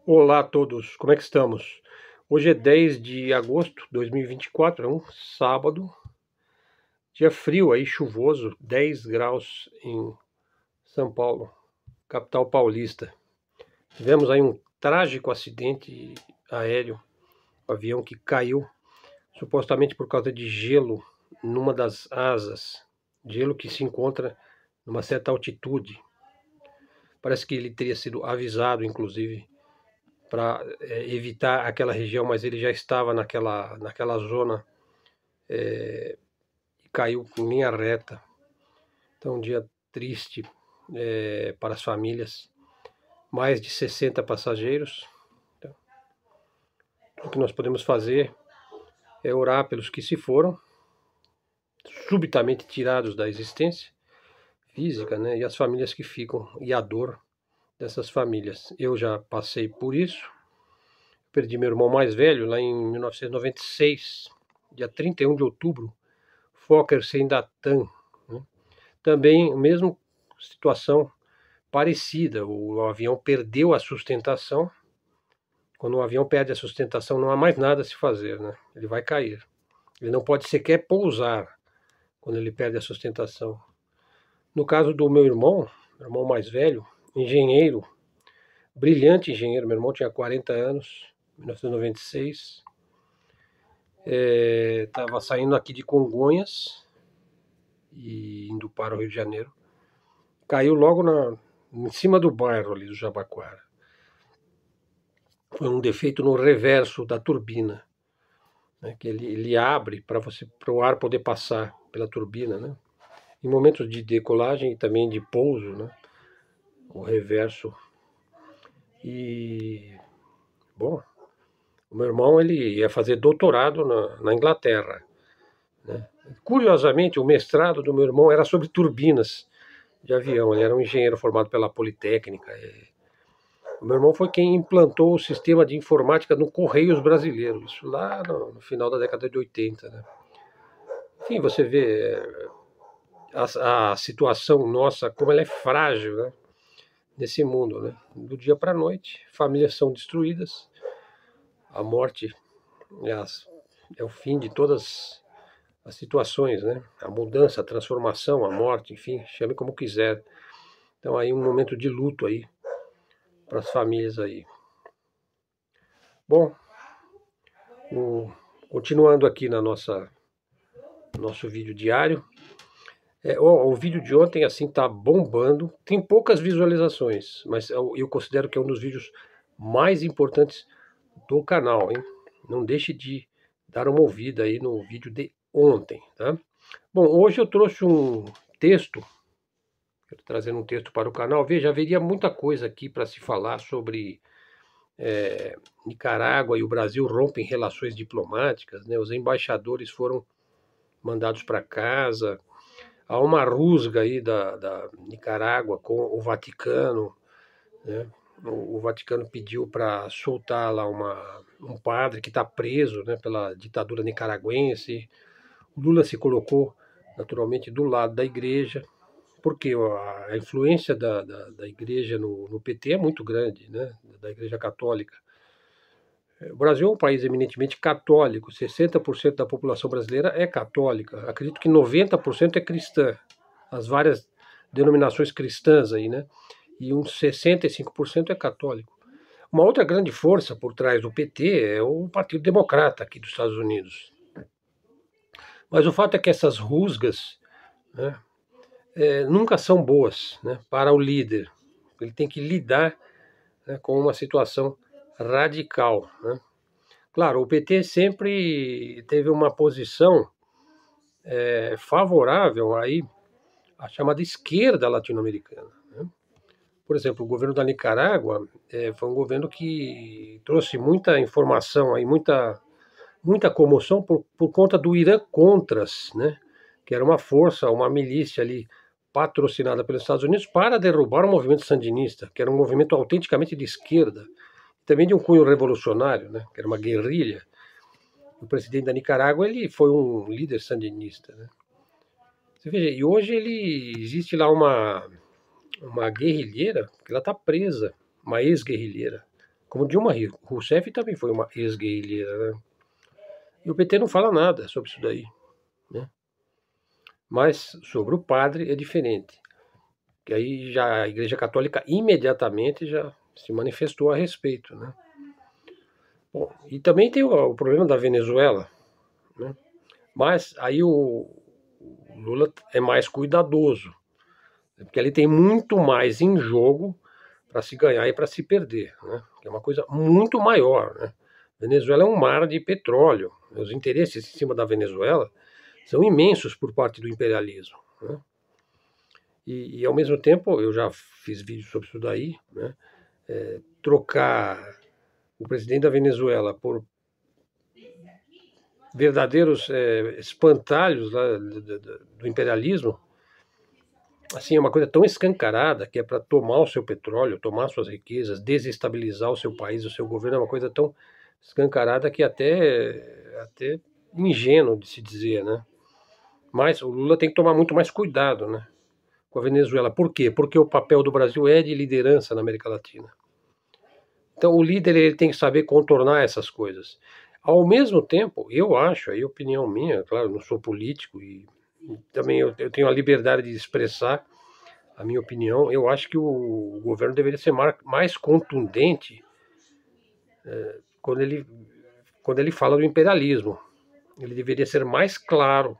Olá a todos, como é que estamos? Hoje é 10 de agosto de 2024, é um sábado, dia frio aí, chuvoso, 10 graus em São Paulo, capital paulista. Tivemos aí um trágico acidente aéreo, um avião que caiu, supostamente por causa de gelo numa das asas, gelo que se encontra numa certa altitude. Parece que ele teria sido avisado, inclusive, para evitar aquela região, mas ele já estava naquela zona e caiu em linha reta. Então, um dia triste para as famílias. Mais de 60 passageiros. Então, o que nós podemos fazer é orar pelos que se foram, subitamente tirados da existência física, né? E as famílias que ficam, e a dor dessas famílias. Eu já passei por isso. Perdi meu irmão mais velho lá em 1996, dia 31 de outubro, Fokker Sendatan, né? Também, mesma situação parecida, o avião perdeu a sustentação. Quando o avião perde a sustentação, não há mais nada a se fazer, né? Ele vai cair. Ele não pode sequer pousar quando ele perde a sustentação. No caso do meu irmão mais velho, engenheiro, brilhante engenheiro, meu irmão tinha 40 anos, 1996, estava saindo aqui de Congonhas e indo para o Rio de Janeiro. Caiu logo em cima do bairro ali do Jabaquara. Foi um defeito no reverso da turbina, né, que ele abre para o ar poder passar pela turbina, né? Em momentos de decolagem e também de pouso, né? O reverso. E bom, o meu irmão ele ia fazer doutorado na Inglaterra, né? Curiosamente, o mestrado do meu irmão era sobre turbinas de avião. Ele era um engenheiro formado pela Politécnica. O meu irmão foi quem implantou o sistema de informática no Correios Brasileiro, isso lá no final da década de 80, né? Enfim, você vê a situação nossa, como ela é frágil, né? Nesse mundo, né? Do dia para a noite, famílias são destruídas, a morte é o fim de todas as situações, né? A mudança, a transformação, a morte, enfim, chame como quiser. Então aí um momento de luto aí para as famílias aí. Bom, continuando aqui na nosso vídeo diário, o vídeo de ontem assim tá bombando, tem poucas visualizações, mas eu considero que é um dos vídeos mais importantes do canal, hein? Não deixe de dar uma ouvida aí no vídeo de ontem, tá? Bom, hoje eu trouxe um texto, quero trazer um texto para o canal. Veja, haveria muita coisa aqui para se falar sobre Nicarágua e o Brasil rompem relações diplomáticas, né? Os embaixadores foram mandados para casa. Há uma rusga aí da Nicarágua com o Vaticano, né? O Vaticano pediu para soltar lá um padre que está preso, né, pela ditadura nicaragüense. O Lula se colocou naturalmente do lado da igreja, porque a influência da igreja no PT é muito grande, né, da igreja católica. O Brasil é um país eminentemente católico, 60% da população brasileira é católica, acredito que 90% é cristã, as várias denominações cristãs aí, né? E uns 65% é católico. Uma outra grande força por trás do PT é o Partido Democrata aqui dos Estados Unidos. Mas o fato é que essas rusgas, né, nunca são boas, né, para o líder. Ele tem que lidar, né, com uma situação radical, né? Claro, o PT sempre teve uma posição favorável aí à chamada esquerda latino-americana, né? Por exemplo, o governo da Nicarágua foi um governo que trouxe muita informação, aí, muita comoção por conta do Irã Contras, né? Que era uma força, uma milícia ali patrocinada pelos Estados Unidos para derrubar o movimento sandinista, que era um movimento autenticamente de esquerda, também de um cunho revolucionário, né? Que era uma guerrilha. O presidente da Nicarágua ele foi um líder sandinista, né? Você veja, e hoje existe lá uma guerrilheira que ela está presa, uma ex-guerrilheira Como Dilma Rousseff também foi uma ex-guerrilheira, né? E o PT não fala nada sobre isso daí, né? Mas sobre o padre é diferente, que aí já a Igreja Católica imediatamente já se manifestou a respeito, né? Bom, e também tem o problema da Venezuela, né? Mas aí o Lula é mais cuidadoso, né? Porque ali tem muito mais em jogo para se ganhar e para se perder, né? Que é uma coisa muito maior, né? Venezuela é um mar de petróleo. Os interesses em cima da Venezuela são imensos por parte do imperialismo, né? E ao mesmo tempo, eu já fiz vídeos sobre isso daí, né? Trocar o presidente da Venezuela por verdadeiros espantalhos lá do imperialismo, assim, é uma coisa tão escancarada que é para tomar o seu petróleo, tomar suas riquezas, desestabilizar o seu país, o seu governo, é uma coisa tão escancarada que até ingênuo de se dizer, né? Mas o Lula tem que tomar muito mais cuidado, né, com a Venezuela. Por quê? Porque o papel do Brasil é de liderança na América Latina. Então o líder ele tem que saber contornar essas coisas. Ao mesmo tempo, eu acho, aí opinião minha, claro, não sou político e também eu tenho a liberdade de expressar a minha opinião, eu acho que o governo deveria ser mais contundente quando ele, quando ele fala do imperialismo. Ele deveria ser mais claro,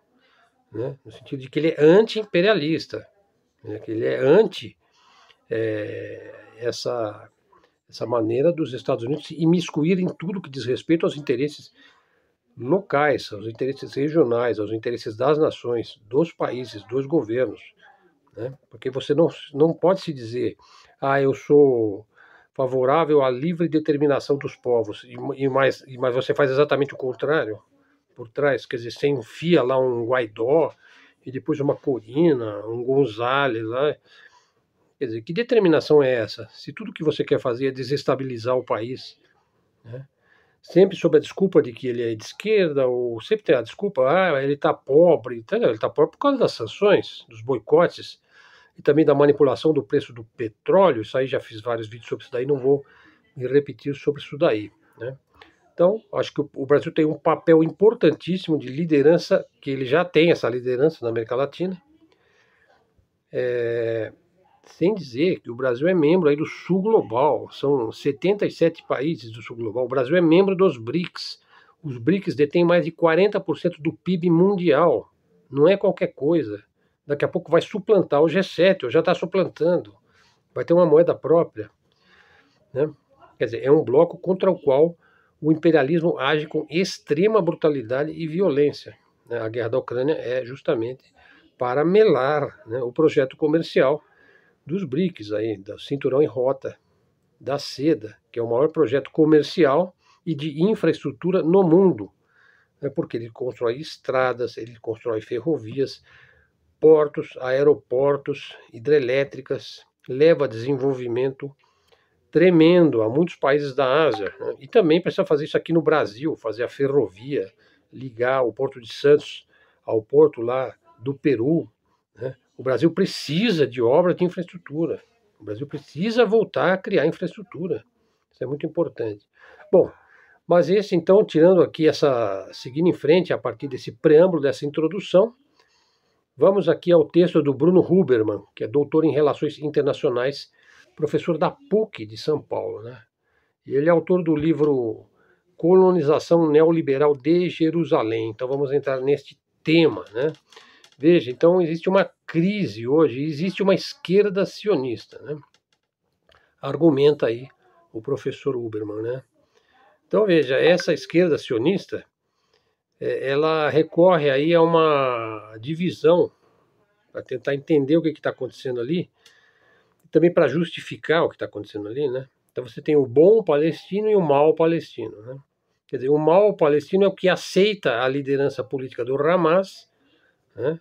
né, no sentido de que ele é anti-imperialista, né, que ele é anti essa, essa maneira dos Estados Unidos se imiscuir em tudo que diz respeito aos interesses locais, aos interesses regionais, aos interesses das nações, dos países, dos governos, né? Porque você não pode se dizer, eu sou favorável à livre determinação dos povos, mas você faz exatamente o contrário por trás, quer dizer, você enfia lá um Guaidó e depois uma Corina, um González lá. Quer dizer, que determinação é essa? Se tudo que você quer fazer é desestabilizar o país, né? Sempre sob a desculpa de que ele é de esquerda, ou sempre tem a desculpa, ele está pobre. Ele está pobre por causa das sanções, dos boicotes, e também da manipulação do preço do petróleo. Isso aí já fiz vários vídeos sobre isso daí, não vou me repetir sobre isso daí, né? Então, acho que o Brasil tem um papel importantíssimo de liderança, que ele já tem essa liderança na América Latina, sem dizer que o Brasil é membro aí do Sul Global, são 77 países do Sul Global, o Brasil é membro dos BRICS, os BRICS detêm mais de 40% do PIB mundial, não é qualquer coisa, daqui a pouco vai suplantar o G7, ou já está suplantando, vai ter uma moeda própria, né? Quer dizer, é um bloco contra o qual o imperialismo age com extrema brutalidade e violência, né? A guerra da Ucrânia é justamente para melar, né, o projeto comercial dos BRICS, aí, da Cinturão em Rota, da Seda, que é o maior projeto comercial e de infraestrutura no mundo, né, porque ele constrói estradas, ele constrói ferrovias, portos, aeroportos, hidrelétricas, leva desenvolvimento tremendo a muitos países da Ásia, né? E também precisa fazer isso aqui no Brasil, fazer a ferrovia, ligar o Porto de Santos ao porto lá do Peru, né? O Brasil precisa de obra de infraestrutura. O Brasil precisa voltar a criar infraestrutura. Isso é muito importante. Bom, mas esse então, tirando aqui seguindo em frente a partir desse preâmbulo, dessa introdução, vamos aqui ao texto do Bruno Huberman, que é doutor em Relações Internacionais, professor da PUC de São Paulo, né? E ele é autor do livro Colonização Neoliberal de Jerusalém. Então vamos entrar neste tema, né? Veja, então existe uma crise hoje, existe uma esquerda sionista, né? Argumenta aí o professor Huberman, né? Então veja, essa esquerda sionista, ela recorre aí a uma divisão para tentar entender o que está acontecendo ali, e também para justificar o que está acontecendo ali, né? Então você tem o bom palestino e o mau palestino, né? Quer dizer, o mau palestino é o que aceita a liderança política do Hamas, né?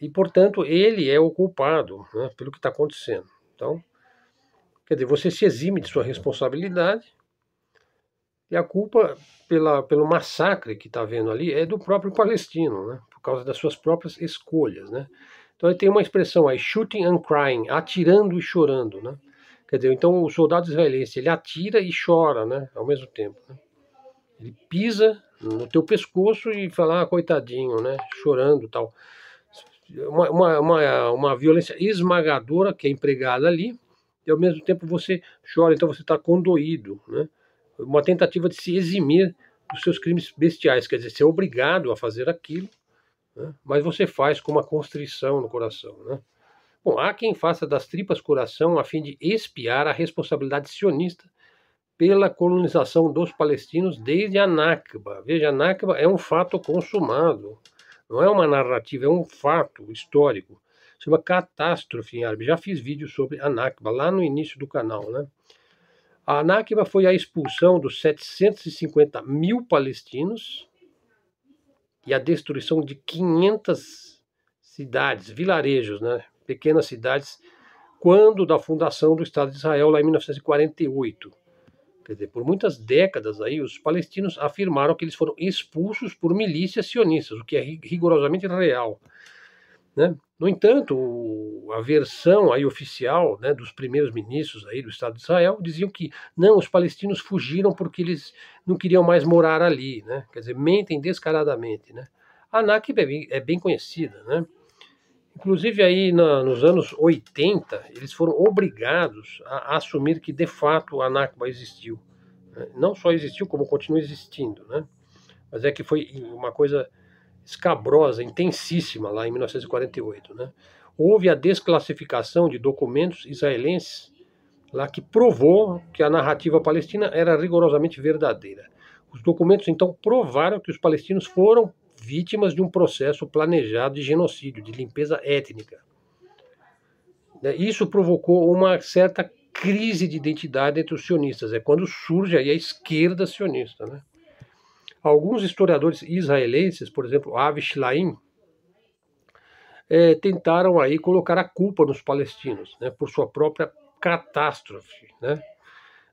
E, portanto, ele é o culpado, né, pelo que está acontecendo. Então, quer dizer, você se exime de sua responsabilidade e a culpa pelo massacre que está havendo ali é do próprio palestino, né, por causa das suas próprias escolhas, né. Então, ele tem uma expressão aí, shooting and crying, atirando e chorando, né. Quer dizer, então o soldado israelense, ele atira e chora, né, ao mesmo tempo, né? Ele pisa no teu pescoço e fala, ah, coitadinho, né, chorando e tal. Uma violência esmagadora que é empregada ali, e ao mesmo tempo você chora, então você está condoído, né? Uma tentativa de se eximir dos seus crimes bestiais, quer dizer, ser obrigado a fazer aquilo, né? Mas você faz com uma constrição no coração, né? Bom, há quem faça das tripas coração a fim de expiar a responsabilidade sionista pela colonização dos palestinos desde a Nakba. Veja, a Nakba é um fato consumado, não é uma narrativa, é um fato histórico. Chama catástrofe em árabe. Já fiz vídeo sobre a Nakba lá no início do canal, né? A Nakba foi a expulsão dos 750 mil palestinos e a destruição de 500 cidades, vilarejos, né? Pequenas cidades, quando da fundação do Estado de Israel, lá em 1948. Quer dizer, por muitas décadas aí, os palestinos afirmaram que eles foram expulsos por milícias sionistas, o que é rigorosamente real, né? No entanto, a versão aí oficial, né, dos primeiros ministros aí do Estado de Israel diziam que não, os palestinos fugiram porque eles não queriam mais morar ali, né? Quer dizer, mentem descaradamente, né? A Nakba é bem conhecida, né? Inclusive aí nos anos 80, eles foram obrigados a assumir que de fato a Nakba existiu, né? Não só existiu, como continua existindo, né? Mas é que foi uma coisa escabrosa, intensíssima lá em 1948, né? Houve a desclassificação de documentos israelenses lá que provou que a narrativa palestina era rigorosamente verdadeira. Os documentos então provaram que os palestinos foram vítimas de um processo planejado de genocídio, de limpeza étnica. Isso provocou uma certa crise de identidade entre os sionistas, é quando surge aí a esquerda sionista, né? Alguns historiadores israelenses, por exemplo, Avi Shlaim, tentaram aí colocar a culpa nos palestinos, né, por sua própria catástrofe, né?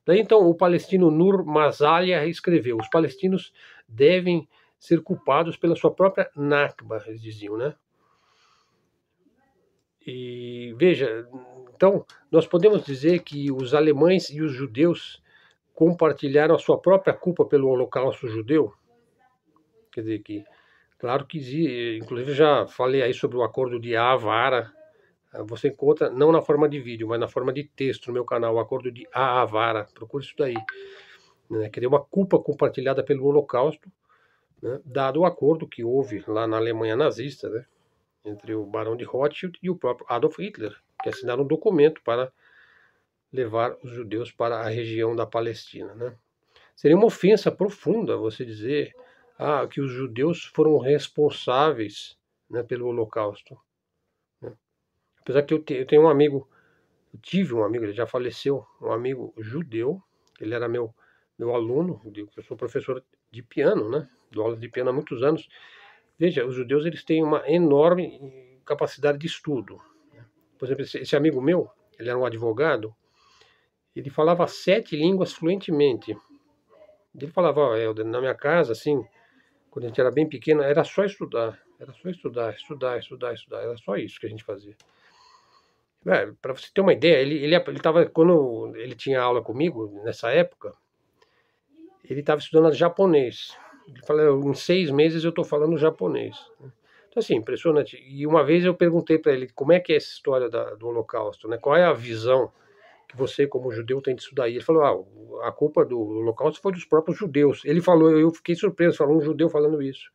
Daí então o palestino Nur Mazalia escreveu: os palestinos devem ser culpados pela sua própria Nakba, eles diziam, né? E veja, então nós podemos dizer que os alemães e os judeus compartilharam a sua própria culpa pelo Holocausto judeu. Quer dizer que, claro que, inclusive já falei aí sobre o acordo de Avara. Você encontra não na forma de vídeo, mas na forma de texto no meu canal, o acordo de Avara. Procure isso daí. Né? Quer dizer, uma culpa compartilhada pelo Holocausto, né? Dado o acordo que houve lá na Alemanha nazista, né? Entre o Barão de Rothschild e o próprio Adolf Hitler, que assinaram um documento para levar os judeus para a região da Palestina, né? Seria uma ofensa profunda você dizer que os judeus foram responsáveis, né, pelo Holocausto, né? Apesar que eu tenho um amigo, eu tive um amigo, ele já faleceu, um amigo judeu, ele era meu aluno, eu sou professor de piano, né? Dou aula de piano há muitos anos. Veja, os judeus eles têm uma enorme capacidade de estudo. Por exemplo, esse amigo meu, ele era um advogado, ele falava 7 línguas fluentemente. Ele falava, Helder, na minha casa, assim, quando a gente era bem pequeno, era só estudar. Era só estudar, estudar, estudar, estudar. Era só isso que a gente fazia. Para você ter uma ideia, ele tava, quando ele tinha aula comigo, nessa época, ele estava estudando japonês. Ele falou, em 6 meses eu estou falando japonês. Então, assim, impressionante. E uma vez eu perguntei para ele como é que é essa história do Holocausto, né? Qual é a visão que você, como judeu, tem disso daí? Ele falou, a culpa do Holocausto foi dos próprios judeus. Ele falou, eu fiquei surpreso, falou um judeu falando isso.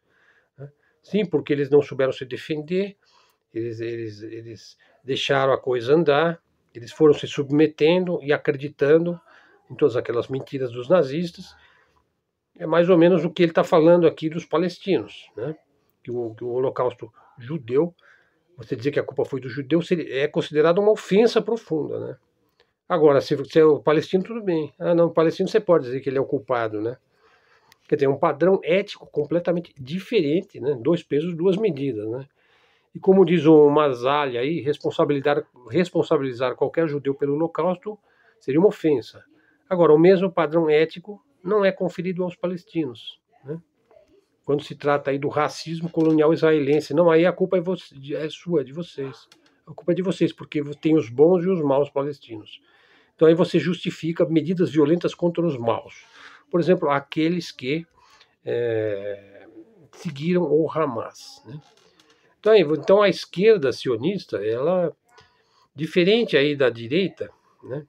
Sim, porque eles não souberam se defender, eles deixaram a coisa andar, eles foram se submetendo e acreditando em todas aquelas mentiras dos nazistas. É mais ou menos o que ele está falando aqui dos palestinos, né? Que o Holocausto judeu, você dizer que a culpa foi do judeu, é considerado uma ofensa profunda, né? Agora, se você é o palestino, tudo bem. Não, o palestino você pode dizer que ele é o culpado, né? Quer dizer, um padrão ético completamente diferente, né? 2 pesos, 2 medidas, né? E como diz o Mazalia aí, responsabilizar qualquer judeu pelo Holocausto seria uma ofensa. Agora, o mesmo padrão ético não é conferido aos palestinos, né? Quando se trata aí do racismo colonial israelense, não, aí a culpa é sua, é de vocês. A culpa é de vocês, porque tem os bons e os maus palestinos. Então aí você justifica medidas violentas contra os maus. Por exemplo, aqueles que seguiram o Hamas, né? Então a esquerda sionista, ela, diferente aí da direita, né?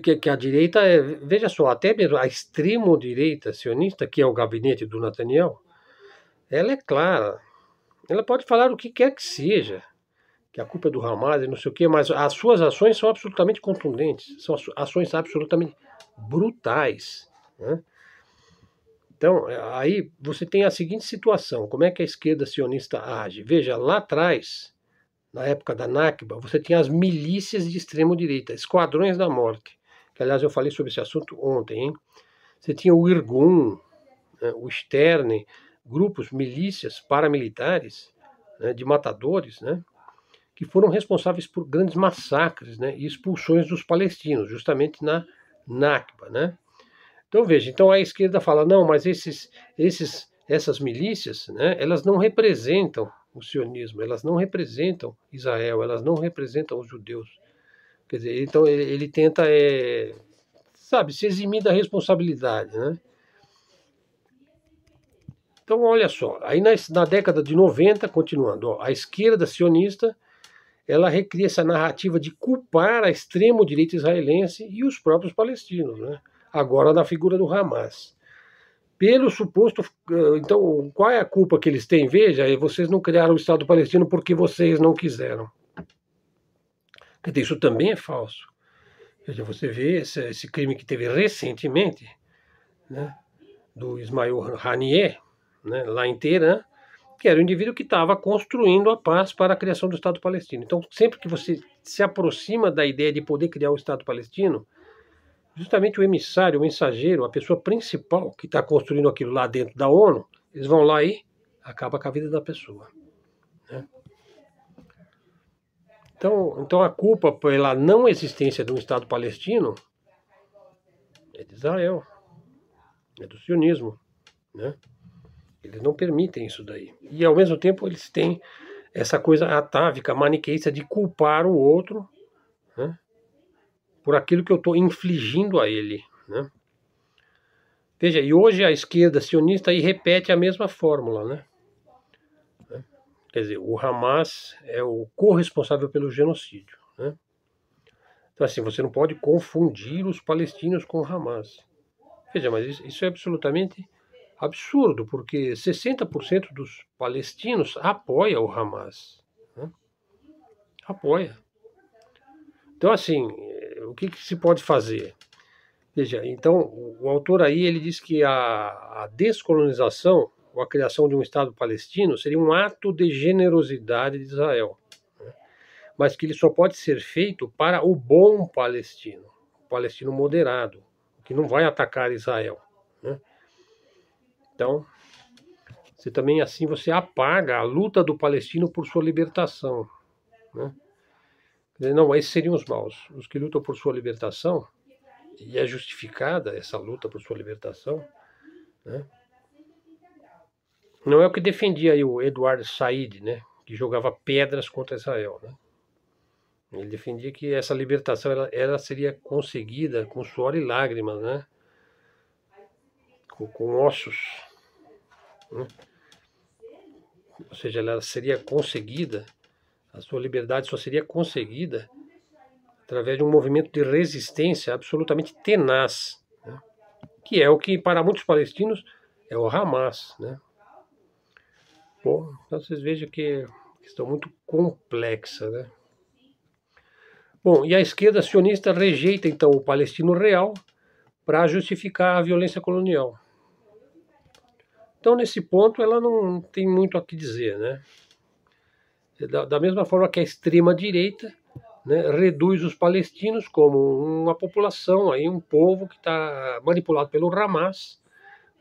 Que a direita veja só, até mesmo a extremo-direita sionista, que é o gabinete do Netanyahu, ela é clara, ela pode falar o que quer que seja, que a culpa é do Hamas e não sei o quê, mas as suas ações são absolutamente contundentes, são ações absolutamente brutais, né? Então, aí você tem a seguinte situação, como é que a esquerda sionista age? Veja, lá atrás, na época da Nakba, você tinha as milícias de extremo-direita, esquadrões da morte, que aliás eu falei sobre esse assunto ontem, hein? Você tinha o Irgun, né, o Stern, grupos, milícias paramilitares, né, de matadores, né, que foram responsáveis por grandes massacres, né, e expulsões dos palestinos, justamente na Nakba, né? Então veja, então a esquerda fala, não, mas essas milícias, né, elas não representam o sionismo, elas não representam Israel, elas não representam os judeus. Quer dizer, então ele tenta, sabe, se eximir da responsabilidade, né? Então olha só, aí na década de 90, continuando, ó, a esquerda sionista, ela recria essa narrativa de culpar a extremo-direita israelense e os próprios palestinos, né? Agora na figura do Hamas. Pelo suposto. Então, qual é a culpa que eles têm? Veja, vocês não criaram o Estado palestino porque vocês não quiseram. Quer dizer, isso também é falso. Veja, você vê esse crime que teve recentemente, né, do Ismail Haniyeh, né, lá em Teherã, que era o indivíduo que estava construindo a paz para a criação do Estado palestino. Então, sempre que você se aproxima da ideia de poder criar o Estado palestino, justamente o emissário, o mensageiro, a pessoa principal que está construindo aquilo lá dentro da ONU, eles vão lá e acaba com a vida da pessoa, né? Então a culpa pela não existência de um Estado palestino é de Israel, é do sionismo, né? Eles não permitem isso daí. E ao mesmo tempo eles têm essa coisa atávica, maniqueísta de culpar o outro, né, por aquilo que eu estou infligindo a ele, né? Veja, e hoje a esquerda sionista aí repete a mesma fórmula, né? Quer dizer, o Hamas é o corresponsável pelo genocídio, né? Então assim, você não pode confundir os palestinos com o Hamas. Veja, mas isso é absolutamente absurdo, porque 60% dos palestinos apoia o Hamas, né? Apoia. Então assim, o que se pode fazer? Veja, então o autor aí ele diz que a descolonização ou a criação de um Estado palestino seria um ato de generosidade de Israel, né? Mas que ele só pode ser feito para o bom palestino, o palestino moderado, que não vai atacar Israel, né? Então, você também assim você apaga a luta do palestino por sua libertação, né? Não, esses seriam os maus, os que lutam por sua libertação, e é justificada essa luta por sua libertação, né? Não é o que defendia aí o Eduardo Said, né, que jogava pedras contra Israel, né? Ele defendia que essa libertação ela seria conseguida com suor e lágrimas, né? Com ossos, né? Ou seja, ela seria conseguida, a sua liberdade só seria conseguida através de um movimento de resistência absolutamente tenaz, né? Que é o que para muitos palestinos é o Hamas, né? Bom, então vocês vejam que é questão muito complexa, né? Bom, e a esquerda sionista rejeita então o palestino real para justificar a violência colonial. Então, nesse ponto, ela não tem muito a que dizer, né? Da mesma forma que a extrema-direita, né, reduz os palestinos como uma população, aí, um povo que está manipulado pelo Hamas,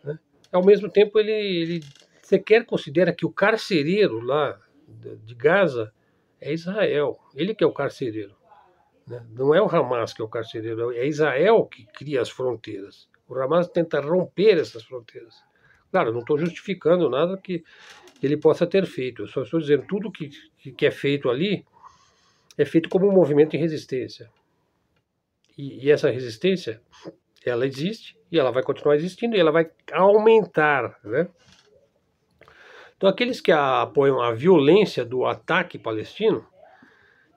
né? Ao mesmo tempo, ele sequer considera que o carcereiro lá de Gaza é Israel. Ele que é o carcereiro, né? Não é o Hamas que é o carcereiro, é Israel que cria as fronteiras. O Hamas tenta romper essas fronteiras. Claro, não estou justificando nada que ele possa ter feito. Eu só estou dizendo tudo que é feito ali é feito como um movimento de resistência. E essa resistência, ela existe, e ela vai continuar existindo, e ela vai aumentar, né? Então aqueles que apoiam a violência do ataque palestino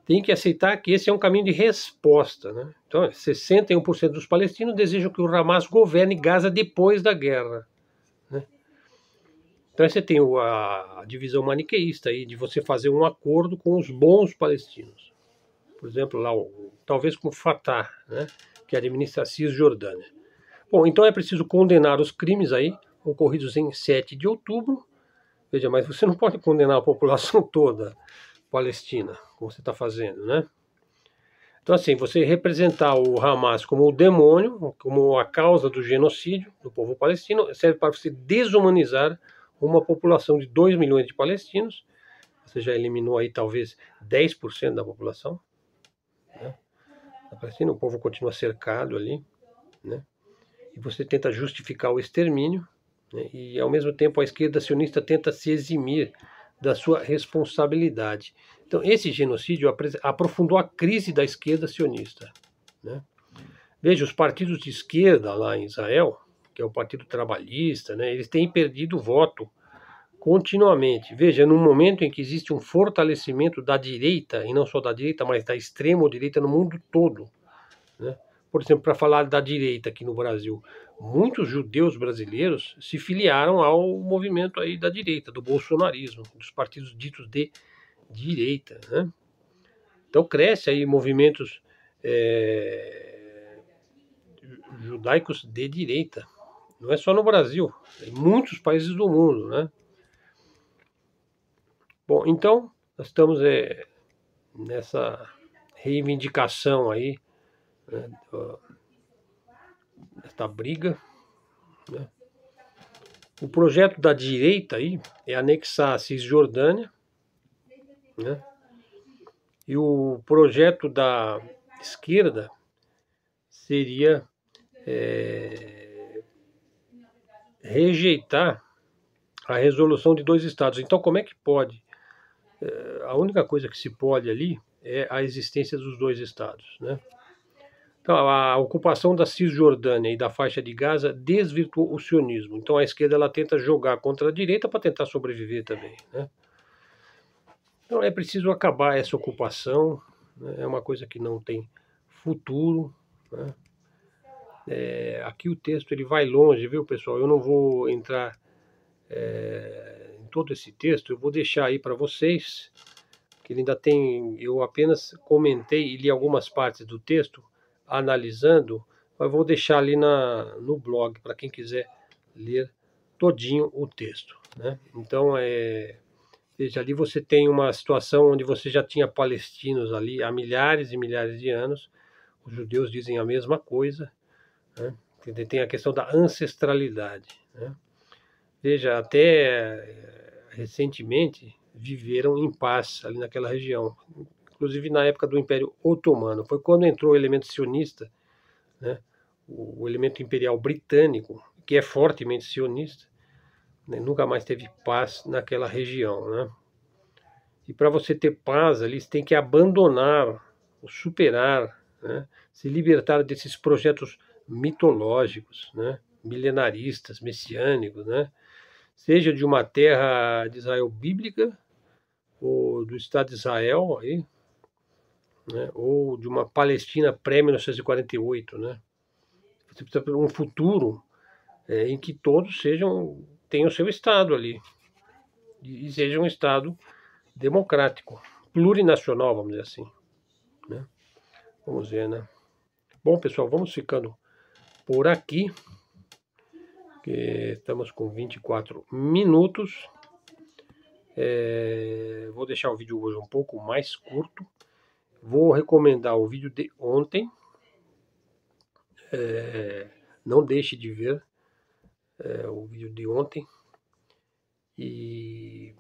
têm que aceitar que esse é um caminho de resposta, né? Então 61% dos palestinos desejam que o Hamas governe Gaza depois da guerra, né? Então você tem a divisão maniqueísta aí de você fazer um acordo com os bons palestinos. Por exemplo, lá, talvez com o Fatah, né, que administra a Cisjordânia. Bom, então é preciso condenar os crimes aí ocorridos em 7 de outubro. Veja, mas você não pode condenar a população toda palestina, como você está fazendo, né? Então, assim, você representar o Hamas como o demônio, como a causa do genocídio do povo palestino, serve para você desumanizar uma população de 2 milhões de palestinos. Você já eliminou aí talvez 10% da população, né? A Palestina, o povo continua cercado ali, né? E você tenta justificar o extermínio, né? E ao mesmo tempo a esquerda sionista tenta se eximir da sua responsabilidade. Então esse genocídio aprofundou a crise da esquerda sionista, né? Veja, os partidos de esquerda lá em Israel, que é o Partido Trabalhista, né, eles têm perdido voto continuamente. Veja, no momento em que existe um fortalecimento da direita, e não só da direita, mas da extrema-direita no mundo todo, né? Por exemplo, para falar da direita aqui no Brasil, muitos judeus brasileiros se filiaram ao movimento aí da direita, do bolsonarismo, dos partidos ditos de direita, né? Então cresce aí movimentos judaicos de direita. Não é só no Brasil, em muitos países do mundo, né? Bom, então nós estamos nessa reivindicação aí, né, desta briga, né? O projeto da direita aí é anexar a Cisjordânia, né? E o projeto da esquerda seria rejeitar a resolução de 2 estados. Então, como é que pode? A única coisa que se pode ali é a existência dos 2 estados, né? Então, a ocupação da Cisjordânia e da faixa de Gaza desvirtuou o sionismo. Então, a esquerda ela tenta jogar contra a direita para tentar sobreviver também, né? Então, é preciso acabar essa ocupação, né? É uma coisa que não tem futuro, né? Aqui o texto ele vai longe, viu, pessoal? Eu não vou entrar em todo esse texto, eu vou deixar aí para vocês, que ele ainda tem, eu apenas comentei e li algumas partes do texto, analisando, mas vou deixar ali no blog, para quem quiser ler todinho o texto, né? Então, veja, ali você tem uma situação onde você já tinha palestinos ali há milhares e milhares de anos, os judeus dizem a mesma coisa, né? Tem a questão da ancestralidade, né? Veja, até recentemente viveram em paz ali naquela região, inclusive na época do Império Otomano. Foi quando entrou o elemento sionista, né? O elemento imperial britânico, que é fortemente sionista, né? Nunca mais teve paz naquela região, né? E para você ter paz ali, você tem que abandonar, superar, né? Se libertar desses projetos mitológicos, né? Milenaristas, messiânicos, né? Seja de uma terra de Israel bíblica, ou do Estado de Israel, aí, né? Ou de uma Palestina pré-1948, né? Você precisa de um futuro em que todos tenham o seu Estado ali, e seja um Estado democrático, plurinacional, vamos dizer assim, né? Vamos ver, né? Bom, pessoal, vamos ficando por aqui, que estamos com 24 minutos. Vou deixar o vídeo hoje um pouco mais curto. Vou recomendar o vídeo de ontem. Não deixe de ver o vídeo de ontem. E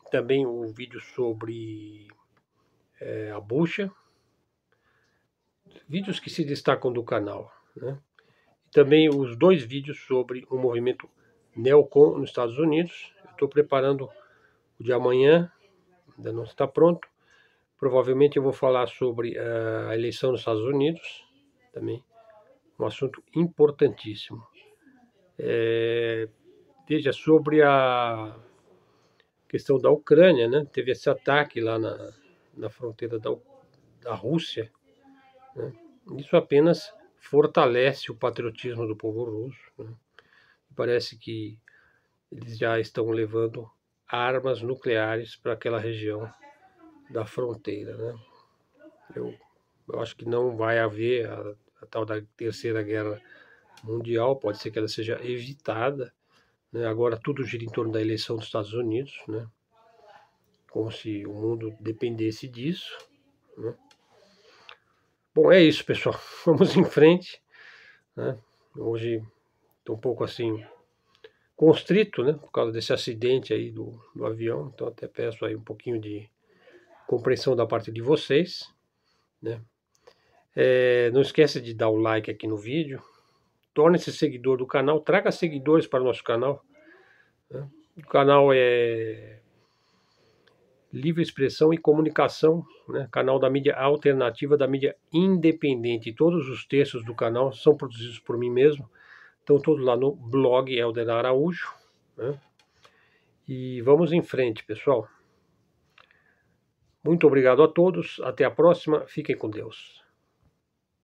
também o vídeo sobre a bucha. Vídeos que se destacam do canal, né? Também os 2 vídeos sobre o movimento neocon nos Estados Unidos. Estou preparando o de amanhã, ainda não está pronto. Provavelmente eu vou falar sobre a eleição nos Estados Unidos, Também um assunto importantíssimo. Veja, sobre a questão da Ucrânia, né? Teve esse ataque lá na fronteira da Rússia, né? Isso apenas fortalece o patriotismo do povo russo, né? Parece que eles já estão levando armas nucleares para aquela região da fronteira, né? Eu acho que não vai haver a tal da Terceira Guerra Mundial, pode ser que ela seja evitada, né? Agora tudo gira em torno da eleição dos Estados Unidos, né? Como se o mundo dependesse disso, né? Bom, é isso, pessoal. Vamos em frente, né? Hoje estou um pouco assim constrito, né? Por causa desse acidente aí do avião. Então até peço aí um pouquinho de compreensão da parte de vocês, né? Não esqueça de dar o like aqui no vídeo. Torne-se seguidor do canal. Traga seguidores para o nosso canal, né? O canal é Livre Expressão e Comunicação, né? Canal da mídia alternativa, da mídia independente. Todos os textos do canal são produzidos por mim mesmo. Estão todos lá no blog Helder Araújo, né? E vamos em frente, pessoal. Muito obrigado a todos. Até a próxima. Fiquem com Deus.